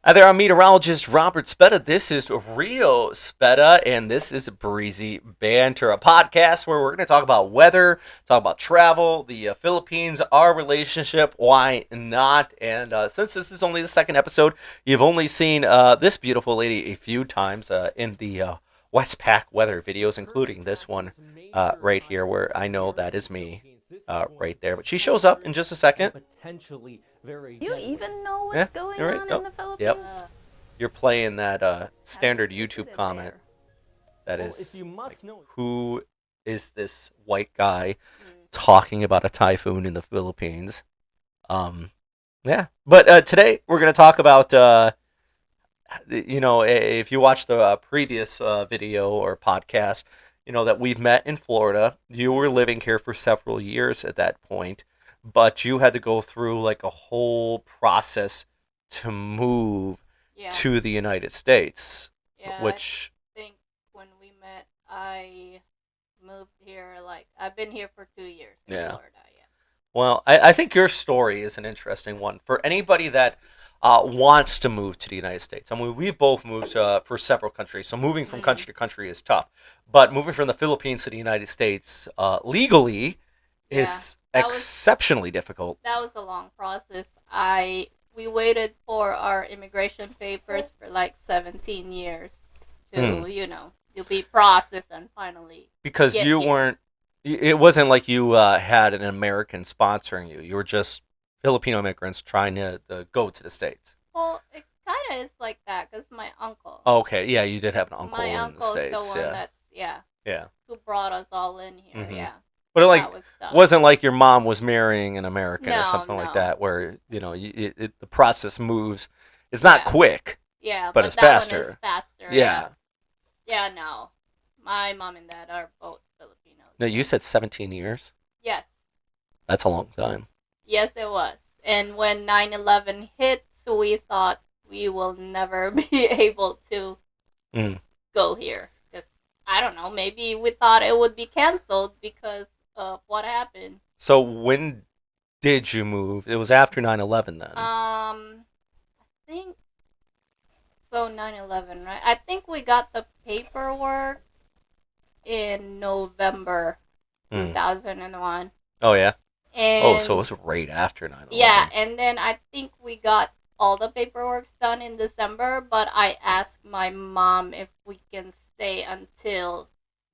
Hi there, I'm meteorologist Robert Speta. This is Rio Speta, and this is Breezy Banter, a podcast where we're going to talk about weather, talk about travel, the Philippines, our relationship, why not. And since this is only the second episode, you've only seen this beautiful lady a few times in the Westpac weather videos, including this one right here, where I know that is me right there. But she shows up in just a second. You even know Yeah, what's going all right. on Oh, in the Philippines? yep. You're playing that standard YouTube comment that is like, who is this white guy talking about a typhoon in the Philippines? Um, yeah. But today we're going to talk about, if you watch the previous video or podcast, that we've met in Florida. You were living here for several years at that point, but you had to go through like a whole process to move Yeah, to the United States, yeah. I which think when we met, I moved here. Like I've been here for 2 years in yeah. Florida. Well, I think your story is an interesting one for anybody that wants to move to the United States. I mean, we've both moved for several countries, so moving Yeah. from country to country is tough. But moving from the Philippines to the United States legally Yeah. is That was exceptionally difficult. that was a long process. We waited for our immigration papers for like 17 years Hmm. to be processed and finally Because get you here. weren't, it wasn't like you had an American sponsoring you. You were just Filipino immigrants trying to go to the States. Well, it kind of is like that because my uncle. Okay, yeah, you did have an My uncle in the uncle is the States, one yeah. that's Yeah. who brought us all in here. Hmm. Yeah, But it that like was tough. wasn't like your mom was marrying an American or No, something like no. that, where the process moves. It's not Yeah, quick, yeah, but but it's that one is faster. faster. Yeah, Yeah. yeah. No, my mom and dad are both Filipinos. No, you said 17 years. Yes, That's a long time. yes, it was. And when 9/11 hit, we thought we will never be able to Mm. go here. Because I don't know, maybe we thought it would be canceled because of what happened. So when did you move? It was after 9/11 then. I think so. 9/11, right? I think we got the paperwork in November Mm. 2001. Oh yeah. Oh, so it And was right after 9/11. yeah, and then I think we got all the paperwork done in December, but I asked my mom if we can stay until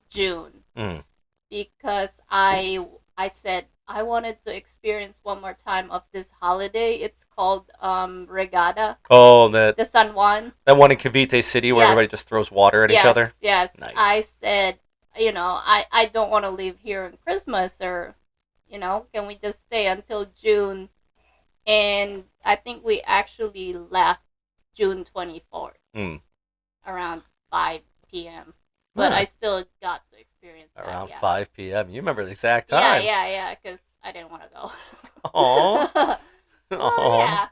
June Mm. because I said I wanted to experience one more time of this holiday. It's called Regada, Oh, that the San Juan. that one in Cavite City where everybody Yes, just throws water at each yes, other. yes. Nice. I said, I don't want to leave here on Christmas or, can we just stay until June? And I think we actually left June 24th Mm. around 5 p.m. But Huh. I still got to experience that. Around Yeah. 5 p.m. You remember the exact Yeah, time. yeah, yeah, because I didn't want to go. Aw. Well, Aw. yeah.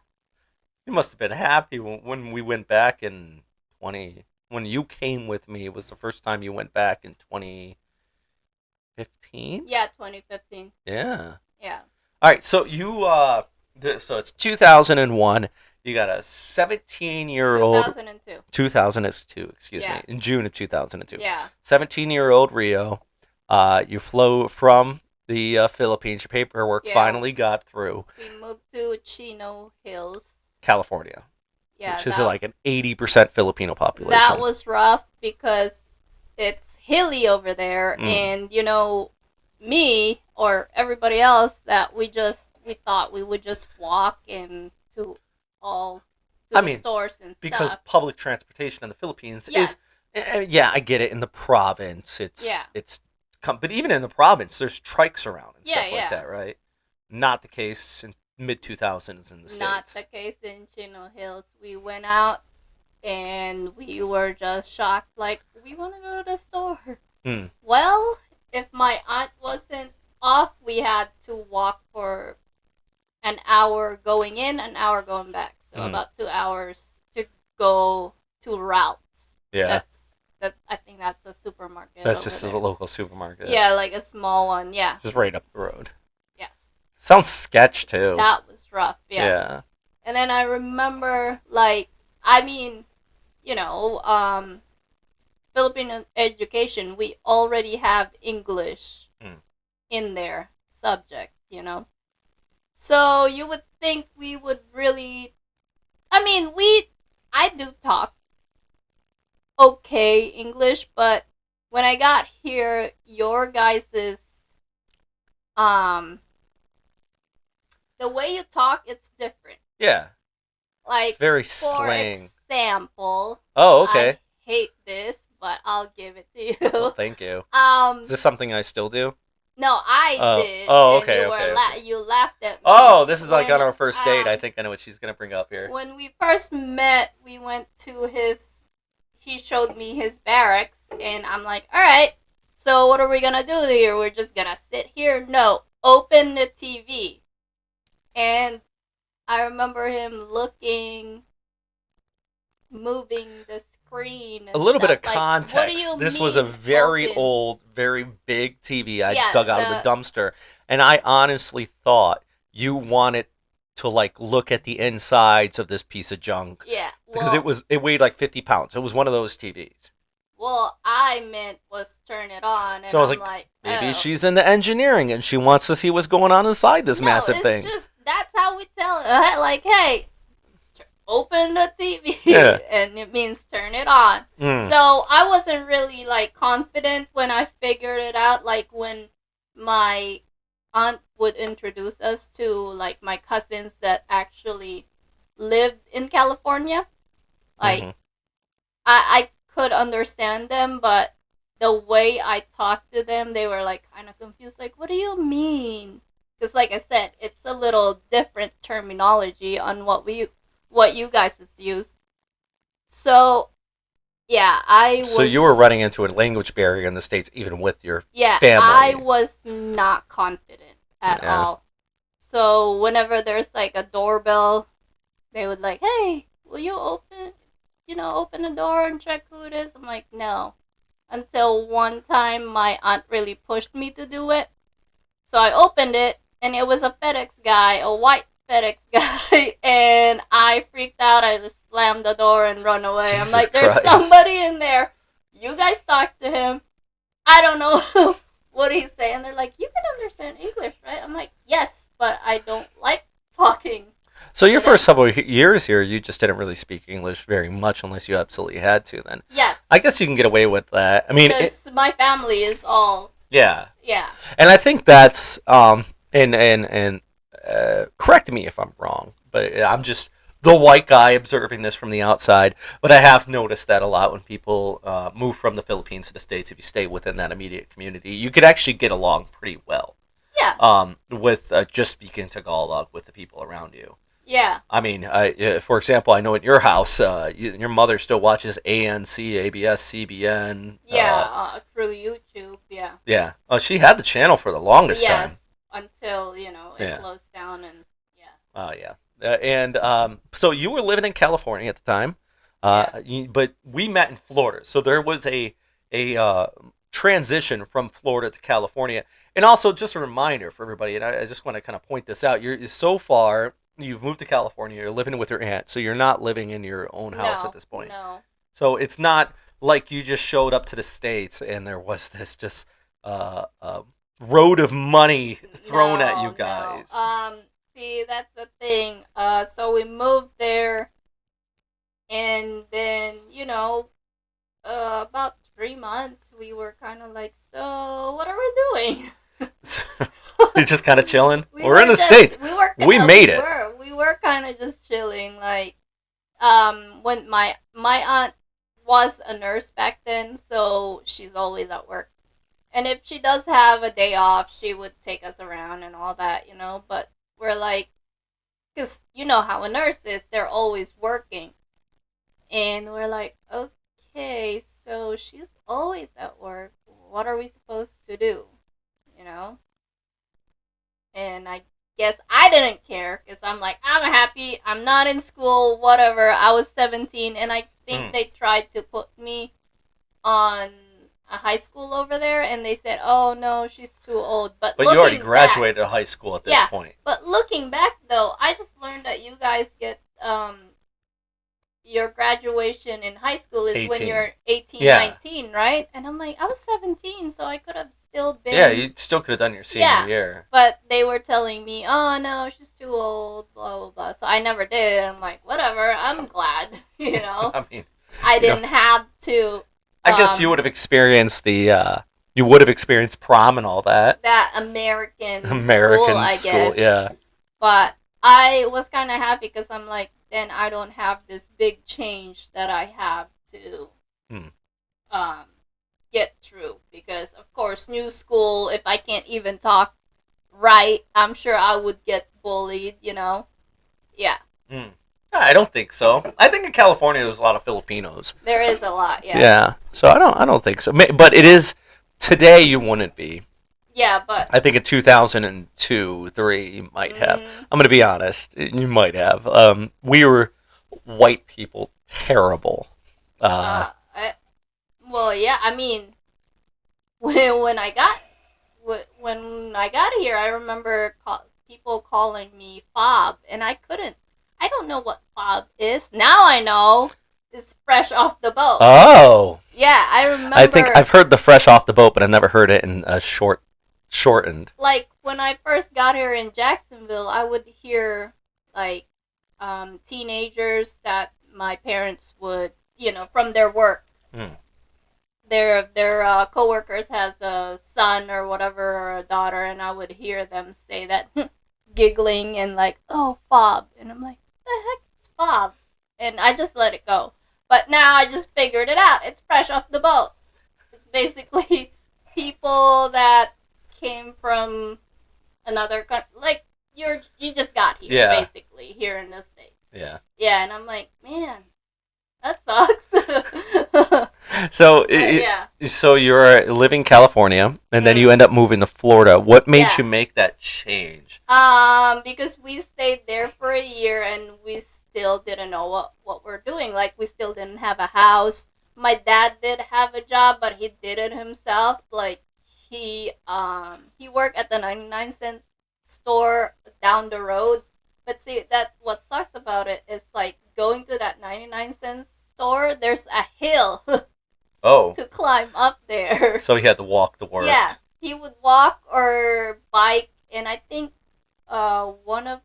You must have been happy when we went back in 20. When you came with me, it was the first time you went back in 2015? Yeah, 2015. Yeah. Yeah. All right, so so it's 2001. You got a 17-year-old 2002. 2002, excuse Yeah. me, in June of 2002. Yeah. 17-year-old Rio. You flew from the Philippines. Your paperwork Yeah. finally got through. We moved to Chino Hills. California, Yeah, which is like an 80% Filipino population. that was rough because it's hilly over there, Mm. and me or everybody else that we thought we would just walk in to all to I the mean, stores and because stuff. public transportation in the Philippines Yes. is, yeah, I get it. In the province, Yeah. but even in the province, there's trikes around and Yeah, stuff like yeah. that, right? Not the case in mid 2000s in the Not States. the case in Chino Hills. We went out and we were just shocked, like, we want to go to the store. Hmm. Well, if my aunt wasn't off, we had to walk for an hour going in, an hour going back. So about 2 hours to go to Ralph's. Yeah, I think that's a supermarket. that's over just there. a local supermarket. Yeah, like a small one. Yeah. Just right up the road. Yes. Sounds sketch too. That was rough. Yeah. Yeah. And then I remember, like, I mean, you know, Philippine education, we already have English Mm. in their subject, you know. So you would think we would really. I mean, I do talk okay English, but when I got here, your guys's um the way you talk, it's different. Yeah. It's Like, very for slang. example, Oh, I okay. hate this, but I'll give it to Well, you. thank you. Is um, this something I still do? no, I Oh, did, oh, and okay, okay, okay. you laughed at me Oh, this is like when on our first date. I think I know what she's gonna bring up here. when we first met. We went to his. He showed me his barracks, and I'm like, all right. So what are we gonna do here? We're just gonna sit here? No, open the TV. And I remember him looking, moving the screen A and little bit stuff. of Like, what do context. you This was a mean very open? old, very big TV I Yeah, dug out of the dumpster, and I honestly thought you wanted to like look at the insides of this piece of junk yeah. because it weighed like 50 pounds. It was one of those TVs. Well, I meant was turn it on, So and I was I'm like, like, maybe oh. she's into engineering and she wants to see what's going on inside this No, massive it's thing. just that's how we tell it. Like, hey, open the TV, Yeah. and it means turn it on. Mm. So I wasn't really like confident when I figured it out. Like when my aunt would introduce us to like my cousins that actually lived in California. Like, Mm-hmm. I could understand them, but the way I talked to them, they were like kind of confused. Like, what do you mean? Because, like I said, it's a little different terminology on what you guys use. So yeah, So you were running into a language barrier in the States even with your I family. was not confident at Yeah. all. So whenever there's like a doorbell, they would like, hey, will you open the door and check who it is? I'm like, no. Until one time my aunt really pushed me to do it. So I opened it, and it was a FedEx guy, a white FedEx guy, and I freaked out. I just slammed the door and run away. Jesus I'm like, there's Christ. somebody in there. You guys talk to him. I don't know what he's saying. They're like, you can understand English, right? I'm like, yes, but I don't like talking. So your first several years here, you just didn't really speak English very much unless you absolutely had to. Then Yes. I guess you can get away with that. I mean, because my family is all yeah, yeah. and I think that's and correct me if I'm wrong, but I'm just the white guy observing this from the outside. But I have noticed that a lot when people move from the Philippines to the States. If you stay within that immediate community, you could actually get along pretty well. Yeah. With just speaking Tagalog with the people around you. Yeah. I mean, for example, I know in your house, your mother still watches ANC, ABS, CBN. Yeah, through YouTube, yeah. Yeah. Oh, she had the channel for the longest time. Yes, until, it closed down and, yeah. Oh, yeah. And so you were living in California at the time, but we met in Florida. So there was a transition from Florida to California. And also, just a reminder for everybody, and I just want to kind of point this out. You're so far, you've moved to California. You're living with your aunt, so you're not living in your own house at this point. No. So it's not like you just showed up to the States and there was this just road of money thrown at you guys. No. See, that's the thing. So we moved there, and then about 3 months, we were kind of like, so what are we doing? You're just kind of chilling. We're in the States. We made it. We were kind of just chilling. Like, when my aunt was a nurse back then, so she's always at work. And if she does have a day off, she would take us around and all that, But we're like, because you know how a nurse is, they're always working. And we're like, okay, so she's always at work. What are we supposed to do? And I guess I didn't care because I'm like, I'm happy. I'm not in school, whatever. I was 17, and I think they tried to put me on a high school over there, and they said, oh, no, she's too old. But you already graduated high school at this point. But looking back, though, I just learned that you guys get your graduation in high school is when 18. you're 18, Yeah. 19, right? And I'm like, I was 17, so I could have still been. Yeah, you still could have done your senior Yeah. year. But they were telling me, oh no, she's too old, blah, blah, blah. So I never did. I'm like, whatever, I'm glad, you know? I mean, I you know, didn't have to. I guess you would have experienced you would have experienced prom and all that. That American school, American I school, guess. yeah. But I was kind of happy because I'm like, then I don't have this big change that I have to um, get through. Because, of course, new school, if I can't even talk right, I'm sure I would get bullied, you know? Yeah. I don't think so. I think in California there's a lot of Filipinos. There is a lot, yeah. Yeah. So I don't think so. But it is today you wouldn't be. Yeah, but I think in 2002, 3 you might have. I'm going to be honest, you might have. We were white people terrible. well, yeah, I mean, when I got here, I remember people calling me fob, and I don't know what fob is. Now I know. It's fresh off the boat. Oh. Yeah, I remember. I think I've heard the fresh off the boat, but I've never heard it in a shortened. Like when I first got here in Jacksonville, I would hear like teenagers that my parents would, from their work. Their coworkers has a son or whatever or a daughter, and I would hear them say that, giggling and like, oh, fob, and I'm like, the heck is fob? And I just let it go. But now I just figured it out. It's fresh off the boat. It's basically people that came from another country, like you just got here, basically here in the States. Yeah. Yeah, and I'm like, man, that sucks. So so you're living in California, and then you end up moving to Florida. What made you make that change? Because we stayed there for a year, and we still didn't know what we're doing. Like, we still didn't have a house. My dad did have a job, but he did it himself. Like, he worked at the 99-cent store down the road. But see, what sucks about it is, like, going to that 99-cent store, there's a hill to climb up there. So he had to walk to work. Yeah, he would walk or bike, and I think one of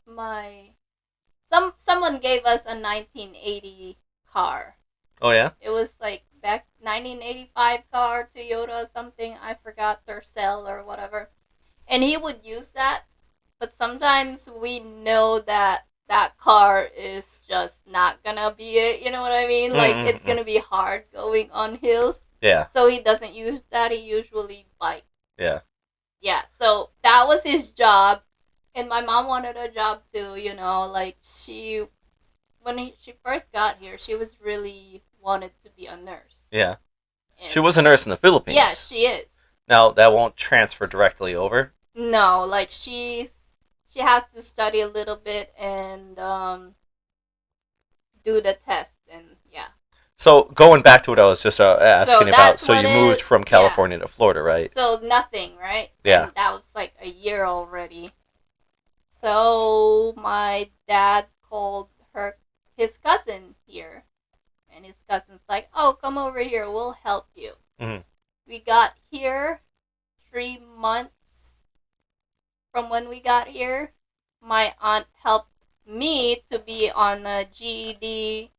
someone gave us a 1980 car. Oh yeah? It was like back 1985 car, Toyota or something. I forgot their cell or whatever. And he would use that, but sometimes we know that car is just not gonna be it, you know what I mean? Like, it's gonna be hard going on hills. Yeah. So he doesn't use that, he usually bikes. Yeah. Yeah, so that was his job. And my mom wanted a job too, like when she first got here, she was really wanted to be a nurse. Yeah. And she was a nurse in the Philippines. Yeah, she is. Now, that won't transfer directly over? No, like she has to study a little bit and do the test, and yeah. So, going back to what I was just asking about, so you moved from California to Florida, right? So, nothing, right? Yeah. And that was like a year already. So, my dad called his cousin here, and his cousin's like, oh, come over here, we'll help you. Mm-hmm. We got here 3 months from when we got here. My aunt helped me to be on a GED,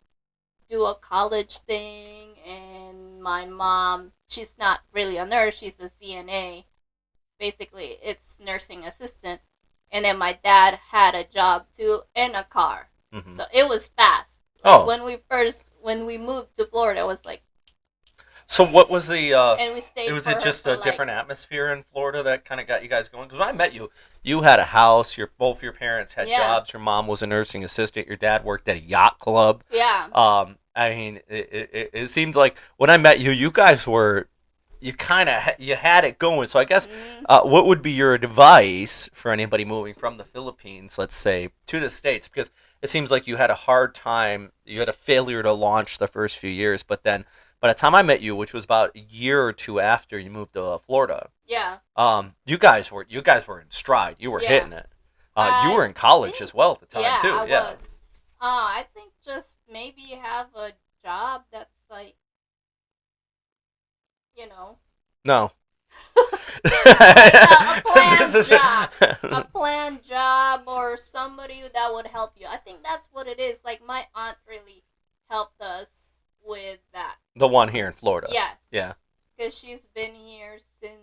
do a college thing, and my mom, she's not really a nurse, she's a CNA. Basically, it's nursing assistant. And then my dad had a job too and a car. Mm-hmm. So it was fast. Like when we moved to Florida, it was like. So what was the? And we stayed. Was it just a different atmosphere in Florida that kind of got you guys going? Because when I met you, you had a house. Both your parents had jobs. Your mom was a nursing assistant. Your dad worked at a yacht club. Yeah. I mean, it seemed like when I met you, you guys were. You had it going. So I guess what would be your advice for anybody moving from the Philippines, let's say, to the States? Because it seems like you had a hard time. You had a failure to launch the first few years, but then by the time I met you, which was about a year or two after you moved to Florida, you guys were in stride. You were hitting it. You were in college as well at the time too. I was. I think just maybe have a job that's like, you know, No. like a planned This is- job, a planned job, or somebody that would help you. I think that's what it is. Like my aunt really helped us with that. The one here in Florida. Yes. Yeah. Because she's been here since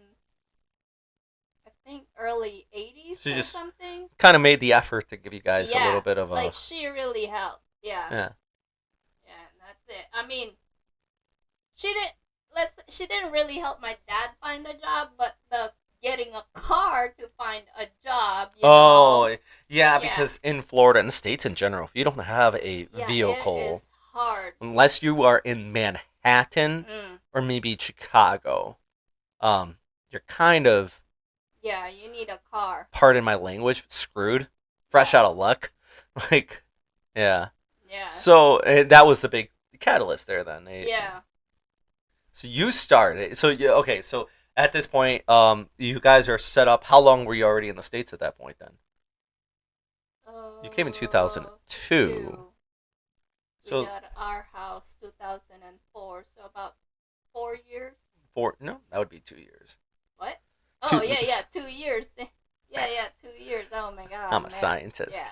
I think early '80s She or just something. kind of made the effort to give you guys a Yeah, little bit of a. like she really helped. Yeah. Yeah. Yeah, and that's it. I mean, she didn't. She didn't really help my dad find a job, but the getting a car to find a job. You Oh, know, yeah, Yeah. because in Florida and the States in general, if you don't have a yeah, it vehicle, is hard. unless you are in Manhattan Mm. or maybe Chicago, you're kind of, Yeah, you need a car. pardon my language, screwed, fresh Yeah. out of luck. Like, yeah. Yeah. So that was the big catalyst there then. Yeah. So you started. So okay. So at this point, you guys are set up. How long were you already in the States at that point then? You came in 2002. Two. We So got our house 2004, so about 4 years. no, that would be 2 years. What? Oh, Two- yeah, 2 years. Yeah, 2 years. Oh my god. I'm a man. scientist. Yeah.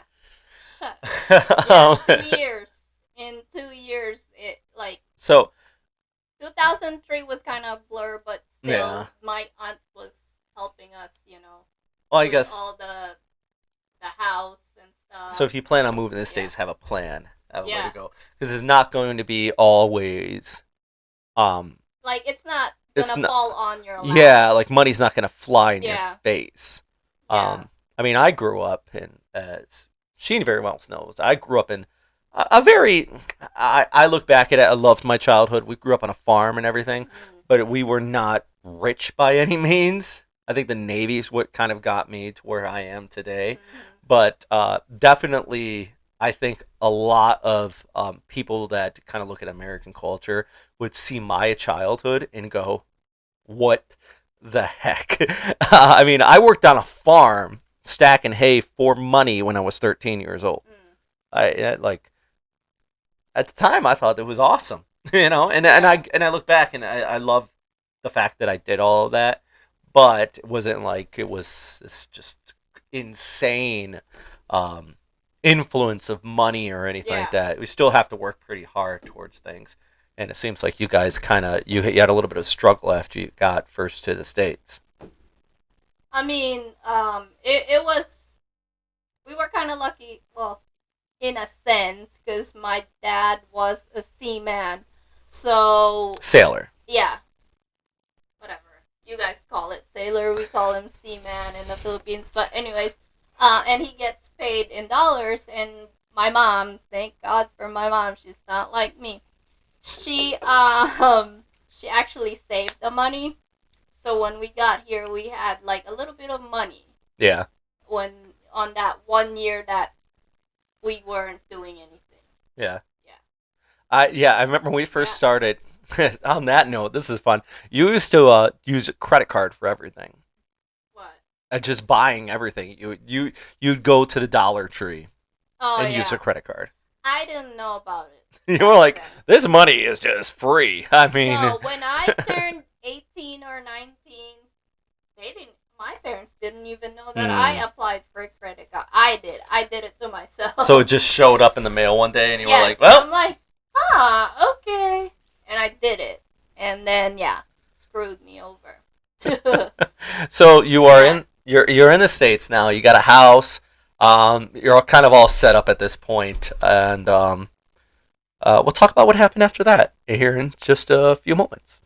Shut up. Yeah, Um, 2 years. In 2 years, it like So 2003 was kind of a blur, but still, Yeah. my aunt was helping us. well, I with guess. all the house and stuff. So if you plan on moving to the Yeah. States, have a plan. Have a way Yeah. to go, because it's not going to be always. Like it's not It's gonna not- fall on your lap. Yeah, like money's not gonna fly in Yeah. your face. Yeah. I mean, I grew up in, as Sheen very well knows, I grew up in a very. I look back at it. I loved my childhood. We grew up on a farm and everything, Mm. but we were not rich by any means. I think the Navy is what kind of got me to where I am today. Mhm. But definitely, I think a lot of people that kind of look at American culture would see my childhood and go, "What the heck?" I mean, I worked on a farm stacking hay for money when I was 13 years old. Mm. Like at the time, I thought it was awesome, and I look back and I love the fact that I did all of that, but it wasn't like it was this just insane influence of money or anything like Yeah. that. We still have to work pretty hard towards things, and it seems like you guys kind of you had a little bit of struggle after you got first to the States. I mean, it was. We were kind of lucky. Well, in a sense, because my dad was a seaman. So Sailor. yeah, whatever you guys call it, sailor. We call him seaman in the Philippines. But anyways, and he gets paid in dollars. And my mom, thank God for my mom, she's not like me. She actually saved the money. So when we got here, we had like a little bit of money. Yeah. When on that 1 year that we weren't doing anything. Yeah. Yeah. I remember when we first Yeah. started. On that note, this is fun. You used to use a credit card for everything. What? Just buying everything. You'd go to the Dollar Tree Oh and yeah. use a credit card. I didn't know about it. You were like, then. this money is just free. I mean, No, when I turned 18 or 19, they didn't. My parents didn't even know that I applied for a credit card. I did. I did it to myself. so it just showed up in the mail one day, and you yes, were like, well, I'm like, okay, and I did it, and then yeah, screwed me over. so you are Yeah. you're in the States now. You got a house. You're all kind of all set up at this point, and we'll talk about what happened after that here in just a few moments.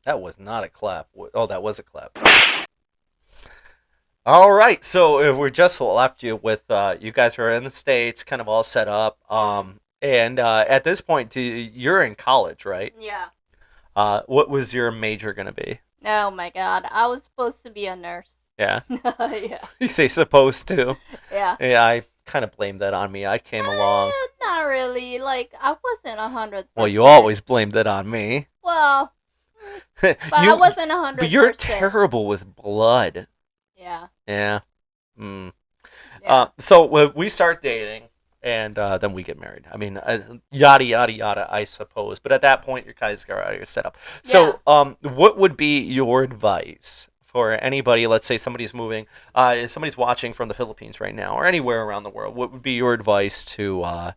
That was not a clap. Oh, that was a clap. All right, so we're just left you with you guys are in the States, kind of all set up. And at this point, you're in college, right? Yeah. What was your major gonna be? Oh my God, I was supposed to be a nurse. Yeah, Yeah. you say supposed to. Yeah. Yeah, I kind of blame that on me. I came along. Not really. Like I wasn't 100%. Well, you always blamed it on me. Well, but I wasn't 100%. But you're terrible with blood. Yeah. Yeah. Mm. Yeah. So we start dating, and then we get married. I mean, yada yada yada, I suppose. But at that point, your guys are already set up. Yeah. So, what would be your advice for anybody? Let's say somebody's moving, somebody's watching from the Philippines right now, or anywhere around the world. What would be your advice to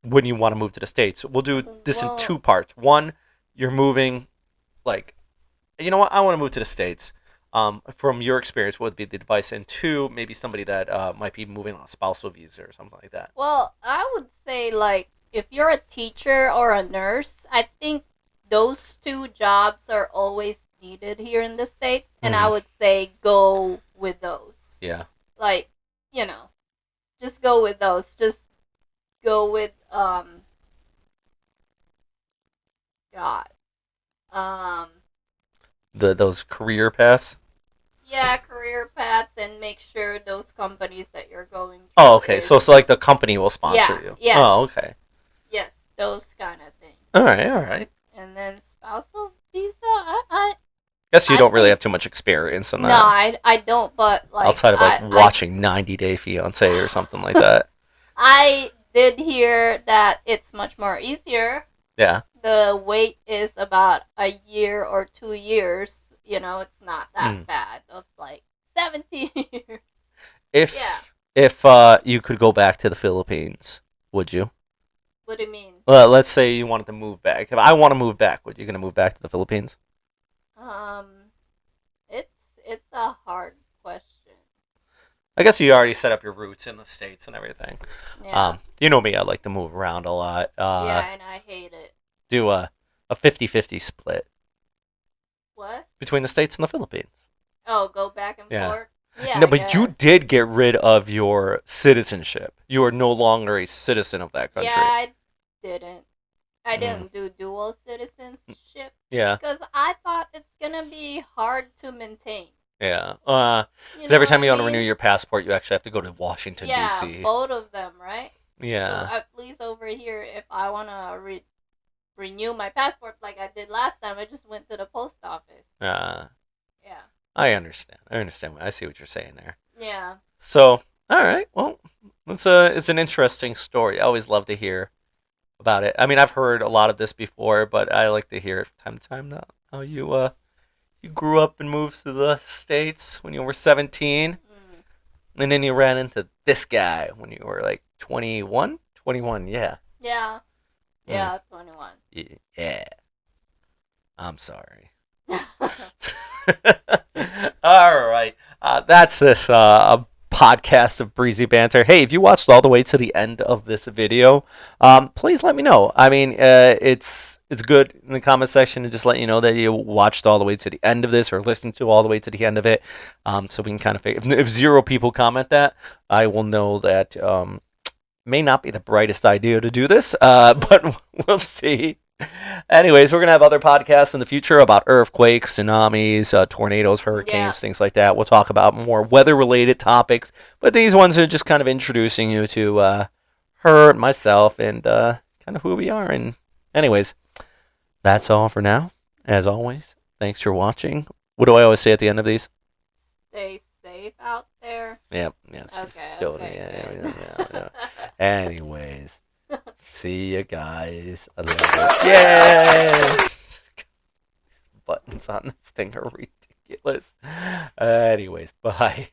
when you want to move to the States? We'll do this in two Well, parts. One, you're moving, like, you know what? I want to move to the States. From your experience, what would be the advice? And two, maybe somebody that might be moving on a spousal visa or something like that. well, I would say like if you're a teacher or a nurse, I think those two jobs are always needed here in the States, and I Mm-hmm. would say go with those. Yeah. Like, you know, just go with those. Just go with God. Um Those career paths. yeah, career paths, and make sure those companies that you're going Oh, to okay. So is it's like the company will sponsor yeah, you. Oh, yes. okay. Yes, those kind of things. All right, all right. And then spousal visa, I Guess you I don't really think have too much experience in no, that I don't. But like outside of like watching 90 Day Fiance or something like that. I did hear that it's much more easier. Yeah. The wait is about a year or 2 years. You know, it's not that Mm. bad. Of like 17 years. Yeah. If you could go back to the Philippines, would you? What do you mean? Well, let's say you wanted to move back. If I want to move back, would you gonna move back to the Philippines? Um, it's a hard question. I guess you already set up your roots in the States and everything. Yeah. You know me, I like to move around a lot. Yeah, and I hate it. Do a 50-50 split What? between the States and the Philippines. Oh, go back and Yeah. forth. Yeah, No, I but you guess. did get rid of your citizenship. You are no longer a citizen of that Yeah, country. I didn't. I Mm. didn't do dual citizenship Yeah, because I thought it's gonna be hard to maintain. yeah. You 'Cause know every what time I you want to renew mean? your passport, you actually have to go to Washington Yeah, D.C. both of them, right? So Yeah. at least over here, if I wanna renew my passport like I did last time, I just went to the post office. Uh, Yeah. I understand. I understand. I see what you're saying there. Yeah. So, all right. Well, it's an interesting story. I always love to hear about it. I mean, I've heard a lot of this before, but I like to hear it from time to time now. How you grew up and moved to the States when you were 17, Mm. and then you ran into this guy when you were like 21. 21, yeah. Yeah. Mm. Yeah. 21. Yeah. I'm sorry. All right. That's this podcast of Breezy Banter. Hey, if you watched all the way to the end of this video, please let me know. I mean, it's good in the comment section to just let you know that you watched all the way to the end of this or listened to all the way to the end of it. So we can kind of figure. If zero people comment that, I will know that may not be the brightest idea to do this, but we'll see. Anyways, we're going to have other podcasts in the future about earthquakes, tsunamis, tornadoes, Yeah. hurricanes, things like that. We'll talk about more weather related topics, but these ones are just kind of introducing you to her, and myself, and kind of who we are. And, anyways, that's all for now. As always, thanks for watching. What do I always say at the end of these? Stay safe out there. Yep, yeah, Okay. still, Okay. yeah, Good. yeah. Anyways, see you guys. I love it. Yay! Buttons on this thing are ridiculous. Anyways, bye.